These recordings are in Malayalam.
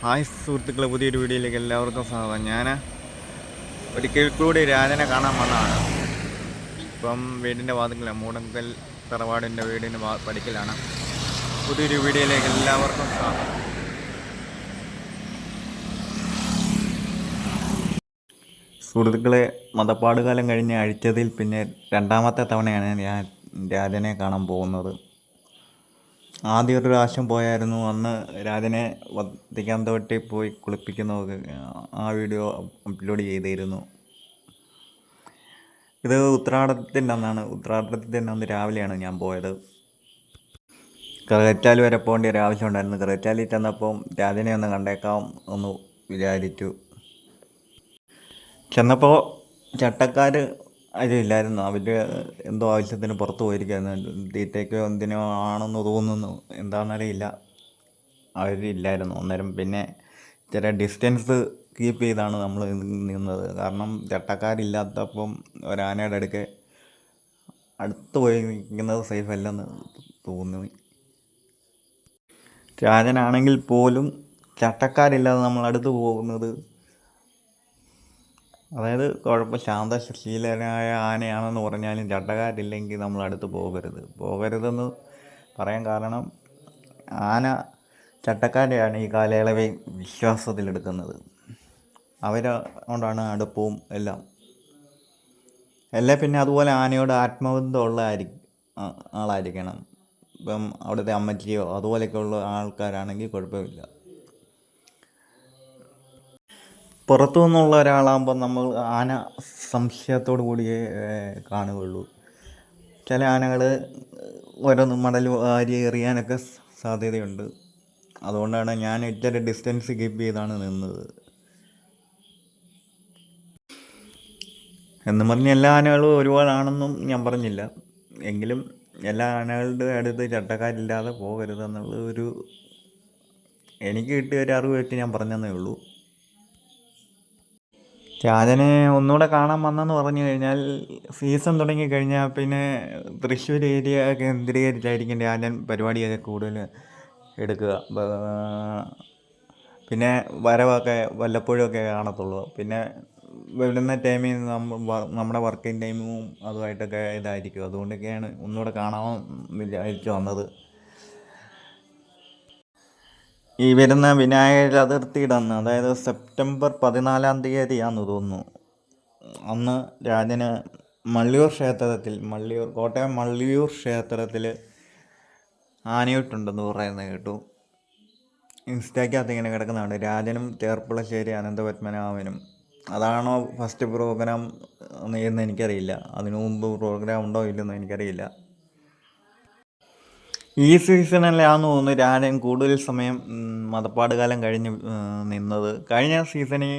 ഹായ് സുഹൃത്തുക്കളെ, പുതിയൊരു വീഡിയോയിലേക്ക് എല്ലാവർക്കും സ്വാഗതം. ഞാൻ ഒരിക്കൽ കൂടി രാജനെ കാണാൻ വന്നതാണ്. ഇപ്പം വീടിൻ്റെ വാതിക്കലാണ്, മൂടങ്കൽ തറവാടിൻ്റെ വീടിൻ്റെ പടിക്കലാണ്. പുതിയൊരു വീഡിയോയിലേക്ക് എല്ലാവർക്കും സ്വാഗതം. സുഹൃത്തുക്കളെ, മതപ്പാടുകാലം കഴിഞ്ഞ് അഴിച്ചതിൽ പിന്നെ രണ്ടാമത്തെ തവണയാണ് ഞാൻ രാജനെ കാണാൻ പോകുന്നത്. ആദ്യം ഒരു പ്രാവശ്യം പോയായിരുന്നു. അന്ന് രാജനെ വത്തിക്കാൻ തോട്ടിൽ പോയി കുളിപ്പിക്കുന്നതൊക്കെ ആ വീഡിയോ അപ്ലോഡ് ചെയ്തിരുന്നു. ഇത് ഉത്രാടത്തിൻ്റെ അന്ന് രാവിലെയാണ് ഞാൻ പോയത്. കറുകച്ചാൽ വരെ പോകേണ്ട ഒരു ആവശ്യം ഉണ്ടായിരുന്നു. കറുകച്ചാലിൽ ചെന്നപ്പം രാജനെ ഒന്ന് കണ്ടേക്കാം ഒന്ന് വിചാരിച്ചു. ചെന്നപ്പോൾ ചട്ടക്കാർ അതിലില്ലായിരുന്നു. അവർ എന്തോ ആവശ്യത്തിന് പുറത്ത് പോയിരിക്കുന്നു. തീറ്റയ്ക്കോ എന്തിനോ ആണെന്ന് തോന്നുന്നു, എന്താണെന്നറിയില്ല. അവരില്ലായിരുന്നു. അന്നേരം പിന്നെ ചില ഡിസ്റ്റൻസ് കീപ്പ് ചെയ്താണ് നമ്മൾ നിന്നത്. കാരണം ചട്ടക്കാരില്ലാത്തപ്പം ഒരാനയുടെ അടുത്ത് പോയി നിൽക്കുന്നത് സേഫ് അല്ലെന്ന് തോന്നി. രാജനാണെങ്കിൽ പോലും ചട്ടക്കാരില്ലാതെ നമ്മൾ അടുത്ത് പോകുന്നത്, അതായത് ശാന്തശീലനായ ആനയാണെന്ന് പറഞ്ഞാലും ചട്ടക്കാരില്ലെങ്കിൽ നമ്മൾ അടുത്ത് പോകരുതെന്ന് പറയാൻ കാരണം, ആന ചട്ടക്കാരെയാണ് ഈ കാലയളവിൽ വിശ്വാസത്തിലെടുക്കുന്നത്. അവരെ അടുപ്പവും എല്ലാം. പിന്നെ അതുപോലെ ആനയോട് ആത്മബന്ധമുള്ള ആളായിരിക്കണം. ഇപ്പം അവിടുത്തെ അമ്മച്ചിയോ അതുപോലെയൊക്കെയുള്ള ആൾക്കാരാണെങ്കിൽ കുഴപ്പമില്ല. പുറത്തു നിന്നുള്ള ഒരാളാകുമ്പോൾ നമ്മൾ ആന സംശയത്തോടു കൂടിയേ കാണുകയുള്ളൂ. ചില ആനകൾ ഓരോന്ന് മടൽ വാരി എറിയാനൊക്കെ സാധ്യതയുണ്ട്. അതുകൊണ്ടാണ് ഞാൻ ഇച്ചിരി ഡിസ്റ്റൻസ് കീപ്പ് ചെയ്താണ് നിന്നത്. എന്ന് പറഞ്ഞ് എല്ലാ ആനകളും ഒരുപാടാണെന്നും ഞാൻ പറഞ്ഞില്ല. എങ്കിലും എല്ലാ ആനകളുടെ അടുത്ത് ചട്ടക്കാരില്ലാതെ പോകരുതെന്നുള്ള എനിക്ക് കിട്ടിയ ഒരു അറിവ് വെച്ച് ഞാൻ പറഞ്ഞതേ ഉള്ളൂ. രാജനെ ഒന്നുകൂടെ കാണാൻ വന്നെന്ന് പറഞ്ഞു കഴിഞ്ഞാൽ, സീസൺ തുടങ്ങിക്കഴിഞ്ഞാൽ പിന്നെ തൃശ്ശൂർ ഏരിയ കേന്ദ്രീകരിച്ചായിരിക്കും രാജൻ പരിപാടിയൊക്കെ കൂടുതൽ എടുക്കുക. പിന്നെ വരവൊക്കെ വല്ലപ്പോഴുമൊക്കെ കാണത്തുള്ളൂ. പിന്നെ വരുന്ന ടൈമിൽ നമ്മുടെ വർക്കിംഗ് ടൈമും അതുമായിട്ടൊക്കെ ഇതായിരിക്കും. അതുകൊണ്ടൊക്കെയാണ് ഒന്നുകൂടെ കാണാമെന്ന് വിചാരിച്ചു വന്നത്. ഈ വരുന്ന വിനായക ചതുർത്ഥിയുടെ അന്ന്, അതായത് സെപ്റ്റംബർ 14 തോന്നുന്നു, അന്ന് രാജന് കോട്ടയം മള്ളിയൂർ ക്ഷേത്രത്തിൽ ആനയൂട്ടുണ്ടെന്ന് പറയുന്നത് കേട്ടു. ഇൻസ്റ്റയ്ക്കകത്ത് ഇങ്ങനെ കിടക്കുന്നതാണ്. രാജനും ചേർപ്പുളശ്ശേരി അനന്തപത്മനാഭനും. അതാണോ ഫസ്റ്റ് പ്രോഗ്രാം എന്ന് എനിക്കറിയില്ല. അതിനു മുമ്പ് പ്രോഗ്രാം ഉണ്ടോ ഇല്ലെന്ന് എനിക്കറിയില്ല. ഈ സീസണിലാണെന്ന് തോന്നുന്നു രാജൻ കൂടുതൽ സമയം മതപ്പാട് കാലം കഴിഞ്ഞ് നിന്നത്. കഴിഞ്ഞ സീസണിൽ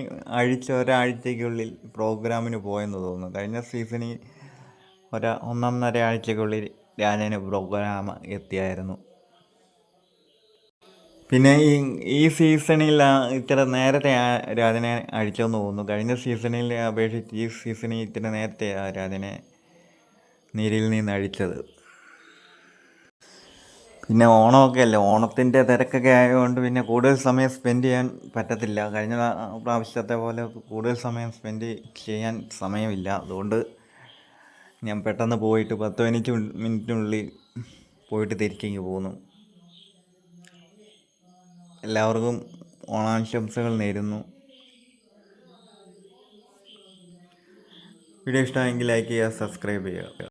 ഒരാഴ്ചയ്ക്കുള്ളിൽ പ്രോഗ്രാമിന് പോയെന്ന് തോന്നുന്നു. കഴിഞ്ഞ സീസണിൽ 1.5 ആഴ്ചയ്ക്കുള്ളിൽ രാജന് പ്രോഗ്രാം എത്തിയായിരുന്നു. പിന്നെ ഈ സീസണിൽ ഇത്ര നേരത്തെ രാജനെ അഴിച്ചെന്ന് തോന്നുന്നു. കഴിഞ്ഞ സീസണിൽ അപേക്ഷിച്ച് ഈ സീസണിൽ ഇത്ര നേരത്തെ രാജനെ നീരിൽ നിന്ന് അഴിച്ചത്. പിന്നെ ഓണമൊക്കെ അല്ലേ, ഓണത്തിൻ്റെ തിരക്കൊക്കെ ആയതുകൊണ്ട് പിന്നെ കൂടുതൽ സമയം സ്പെൻഡ് ചെയ്യാൻ പറ്റത്തില്ല. കഴിഞ്ഞ പ്രാവശ്യത്തെ പോലെ കൂടുതൽ സമയം സ്പെൻഡ് ചെയ്യാൻ സമയമില്ല. അതുകൊണ്ട് ഞാൻ പെട്ടെന്ന് പോയിട്ട് 10-15 മിനിറ്റിനുള്ളിൽ പോയിട്ട് തിരിച്ചിങ്ങ് പോന്നു. എല്ലാവർക്കും ഓണാശംസകൾ നേരുന്നു. വീഡിയോ ഇഷ്ടമായെങ്കിൽ ലൈക്ക് ചെയ്യുക, സബ്സ്ക്രൈബ് ചെയ്യുക.